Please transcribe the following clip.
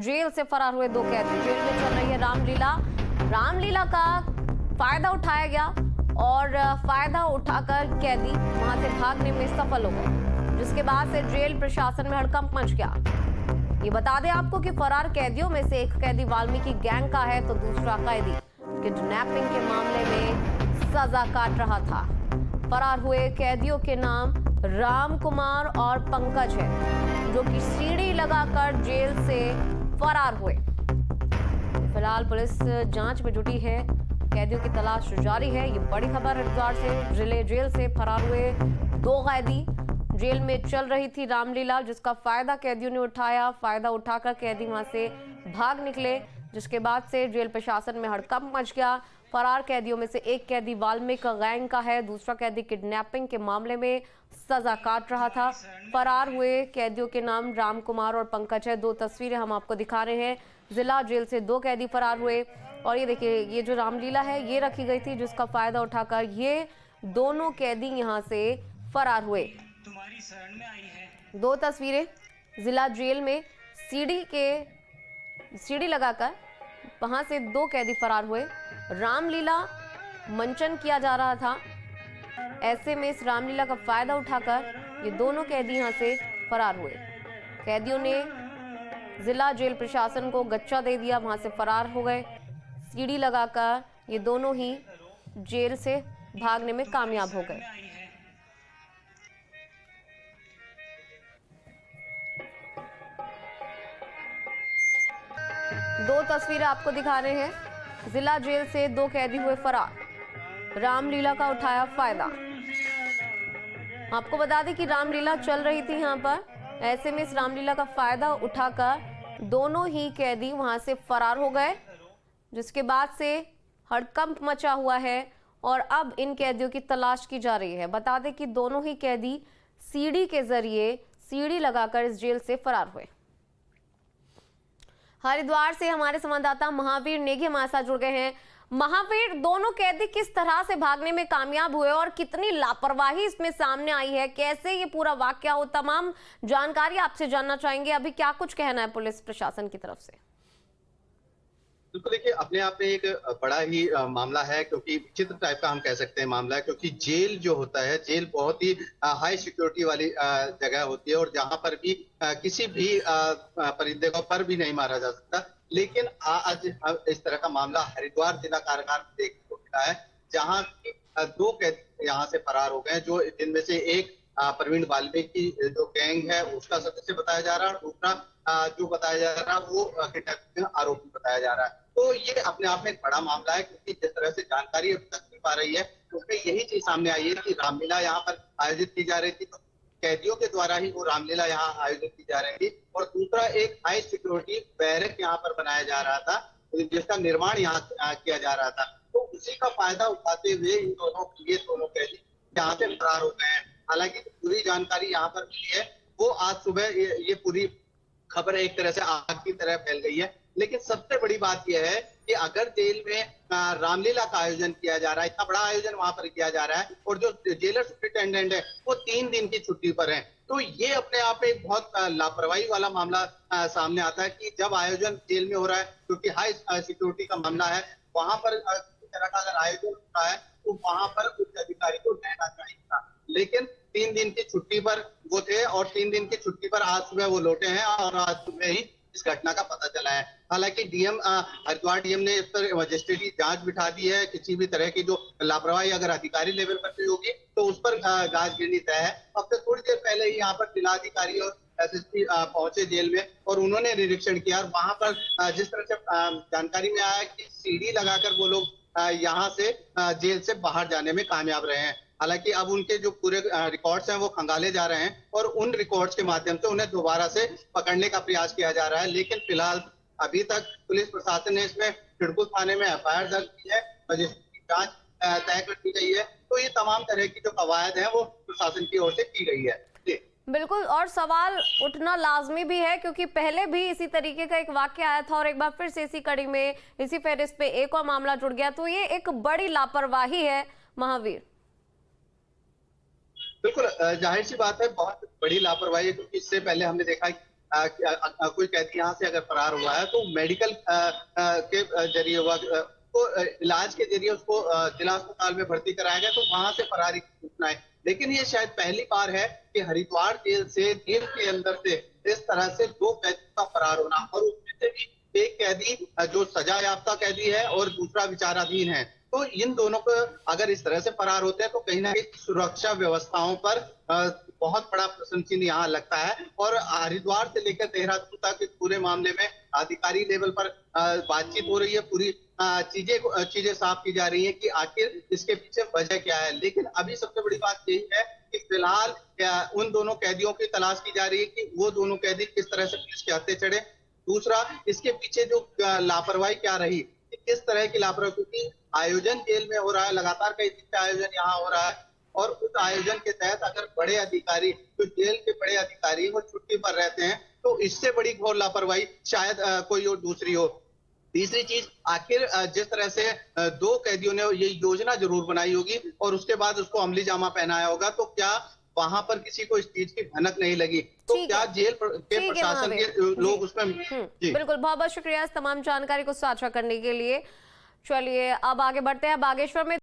Jail से फरार हुए दो कैदी। जेल में चल रही है रामलीला। रामलीला का फायदा उठाया गया और फायदा उठाकर कैदी वहां से भागने में सफल हो गए, जिसके बाद से जेल प्रशासन में हड़कंप मच गया। ये बता दें आपको कि फरार कैदियों में से एक कैदी वाल्मीकि गैंग का है, तो दूसरा कैदी किडनैपिंग के मामले में सजा काट रहा था। फरार हुए कैदियों के नाम राम कुमार और पंकज है, जो कि सीढ़ी लगाकर जेल से फरार हुए। फिलहाल पुलिस जांच में जुटी है, कैदियों की तलाश जारी है। ये बड़ी खबर हरिद्वार से। जिले जेल से फरार हुए दो कैदी। जेल में चल रही थी रामलीला, जिसका फायदा कैदियों ने उठाया। फायदा उठाकर कैदी वहां से भाग निकले, जिसके बाद से जेल प्रशासन में हड़कंप मच गया। फरार कैदियों में से एक कैदी वाल्मीकि गैंग का है, दूसरा कैदी किडनैपिंग के मामले में सजा काट रहा था। फरार हुए कैदियों के नाम राम कुमार और पंकज है। दो तस्वीरें हम आपको दिखा रहे हैं। जिला जेल से दो कैदी फरार हुए और ये देखिए, ये जो रामलीला है ये रखी गई थी, जिसका फायदा उठाकर ये दोनों कैदी यहाँ से फरार हुए। तुम्हारी शरण में आई है। दो तस्वीरें जिला जेल में सीढ़ी लगाकर वहां से दो कैदी फरार हुए। रामलीला मंचन किया जा रहा था, ऐसे में इस रामलीला का फायदा उठाकर ये दोनों कैदी यहां से फरार हुए। कैदियों ने जिला जेल प्रशासन को गच्चा दे दिया, वहां से फरार हो गए। सीढ़ी लगाकर ये दोनों ही जेल से भागने में कामयाब हो गए। दो तस्वीरें आपको दिखा रहे हैं। जिला जेल से दो कैदी हुए फरार। रामलीला का उठाया फायदा। आपको बता दें कि रामलीला चल रही थी यहाँ पर, ऐसे में इस रामलीला का फायदा उठाकर दोनों ही कैदी वहां से फरार हो गए, जिसके बाद से हड़कंप मचा हुआ है और अब इन कैदियों की तलाश की जा रही है। बता दें कि दोनों ही कैदी सीढ़ी के जरिए सीढ़ी लगाकर इस जेल से फरार हुए। हरिद्वार से हमारे संवाददाता महावीर नेगी हमारे साथ जुड़ गए हैं। महावीर, दोनों कैदी किस तरह से भागने में कामयाब हुए और कितनी लापरवाही इसमें सामने आई है, कैसे ये पूरा वाकया हो, तमाम जानकारी आपसे जानना चाहेंगे। अभी क्या कुछ कहना है पुलिस प्रशासन की तरफ से? बिल्कुल, देखिए अपने आप में एक बड़ा ही मामला है, क्योंकि विचित्र टाइप का हम कह सकते हैं मामला है, क्योंकि जेल जो होता है, जेल बहुत ही हाई सिक्योरिटी वाली जगह होती है और जहां पर भी किसी भी परिंदे को पर भी नहीं मारा जा सकता। लेकिन आज इस तरह का मामला हरिद्वार जिला कारागार में देखने को मिला है, जहां दो कैदी यहाँ से फरार हो गए, जो जिनमें से एक प्रवीण वाल्मीकि जो गैंग है उसका सदस्य बताया जा रहा है और दूसरा जो बताया जा रहा है वो किडनैपिंग आरोपी बताया जा रहा है। तो ये अपने आप में एक बड़ा मामला है, क्योंकि जिस तरह से जानकारी अब तक मिल पा रही है उसमें यही चीज सामने आई है कि रामलीला यहाँ पर आयोजित की जा रही थी, तो कैदियों के द्वारा ही वो रामलीला यहाँ आयोजित की जा रही थी। और दूसरा एक हाई सिक्योरिटी बैरक यहाँ पर बनाया जा रहा था, जिसका निर्माण यहाँ किया जा रहा था। तो उसी का फायदा उठाते हुए ये दोनों कैदी यहाँ से फरार हो गए हैं। हालांकि पूरी जानकारी यहाँ पर मिली है, वो आज सुबह ये पूरी खबर एक तरह से आग की तरह फैल गई है। लेकिन सबसे बड़ी बात यह है कि अगर जेल में रामलीला का आयोजन किया जा रहा है, इतना बड़ा आयोजन वहां पर किया जा रहा है और जो जेलर सुप्रिंटेंडेंट है वो 3 दिन की छुट्टी पर है, तो ये अपने आप एक बहुत लापरवाही वाला मामला सामने आता है कि जब आयोजन जेल में हो रहा है, क्योंकि हाई सिक्योरिटी का मामला है, वहां पर किसी तरह का अगर आयोजन हो रहा है तो वहां पर उच्च अधिकारी को रहना चाहिए था। लेकिन 3 दिन की छुट्टी पर वो थे और 3 दिन की छुट्टी पर आज सुबह वो लौटे हैं और आज सुबह ही इस घटना का पता चला है। हालांकि हरिद्वार डीएम ने इस पर मजिस्ट्रेटी जांच बिठा दी है। किसी भी तरह की जो लापरवाही अगर अधिकारी लेवल पर भी होगी तो उस पर गाज गिरनी तय है। अब से थोड़ी देर पहले ही यहाँ पर जिलाधिकारी और एसएसपी पहुंचे जेल में और उन्होंने निरीक्षण किया और वहां पर जिस तरह से जानकारी में आया कि सीढ़ी लगाकर वो लोग यहाँ से जेल से बाहर जाने में कामयाब रहे हैं। हालांकि अब उनके जो पूरे रिकॉर्ड्स हैं वो खंगाले जा रहे हैं और उन रिकॉर्ड्स के माध्यम से उन्हें दोबारा से पकड़ने का प्रयास किया जा रहा है। लेकिन फिलहाल अभी तक पुलिस प्रशासन ने इसमें खिड़कुल थाने में एफआईआर दर्ज की है, मजिस्ट्रेट की जांच तय कर दी गई है। तो ये तमाम तरह की जो कवायद है वो प्रशासन की ओर से की गई है। बिल्कुल, और सवाल उठना लाजमी भी है, क्योंकि पहले भी इसी तरीके का एक वाक्य आया था और एक बार फिर से इसी कड़ी में इसी फेरिस्त पे एक और मामला जुड़ गया। तो ये एक बड़ी लापरवाही है महावीर। बिल्कुल, जाहिर सी बात है बहुत बड़ी लापरवाही है, क्योंकि इससे पहले हमने देखा कोई कैदी यहाँ से अगर फरार हुआ है तो मेडिकल के जरिए हुआ तो इलाज के जरिए उसको जिला अस्पताल में भर्ती कराया गया, तो वहां से फरारी की सूचना है। लेकिन ये शायद पहली बार है कि हरिद्वार जेल से, जेल के अंदर से इस तरह से 2 कैदियों का फरार होना, और उसमें से भी एक कैदी जो सजा याफ्ता कैदी है और दूसरा विचाराधीन है। तो इन दोनों को अगर इस तरह से फरार होते हैं तो कहीं ना कहीं सुरक्षा व्यवस्थाओं पर बहुत बड़ा प्रश्न चिन्ह यहाँ लगता है। और हरिद्वार से लेकर देहरादून तक इस पूरे मामले में अधिकारी लेवल पर बातचीत हो रही है, पूरी चीजें साफ की जा रही है कि आखिर इसके पीछे वजह क्या है। लेकिन अभी सबसे बड़ी बात यही है कि फिलहाल उन दोनों कैदियों की तलाश की जा रही है कि वो दोनों कैदी किस तरह से पुलिस के हत्थे चढ़े। दूसरा, इसके पीछे जो लापरवाही क्या रही, किस तरह की लापरवाही, क्योंकि आयोजन जेल में हो रहा है, लगातार कई दिन से आयोजन यहाँ हो रहा है, और उस आयोजन के तहत अगर बड़े अधिकारी, तो जेल के बड़े अधिकारी वो छुट्टी पर रहते हैं, तो इससे बड़ी घोर लापरवाही शायद कोई और दूसरी हो। तीसरी चीज, आखिर जिस तरह से 2 कैदियों ने ये योजना जरूर बनाई होगी और उसके बाद उसको अमली जामा पहनाया होगा, तो क्या वहां पर किसी को इस चीज की भनक नहीं लगी? तो क्या जेल के प्रशासन के लोग उसमें बिल्कुल। बहुत बहुत शुक्रिया इस तमाम जानकारी को साझा करने के लिए। चलिए अब आगे बढ़ते हैं। बागेश्वर में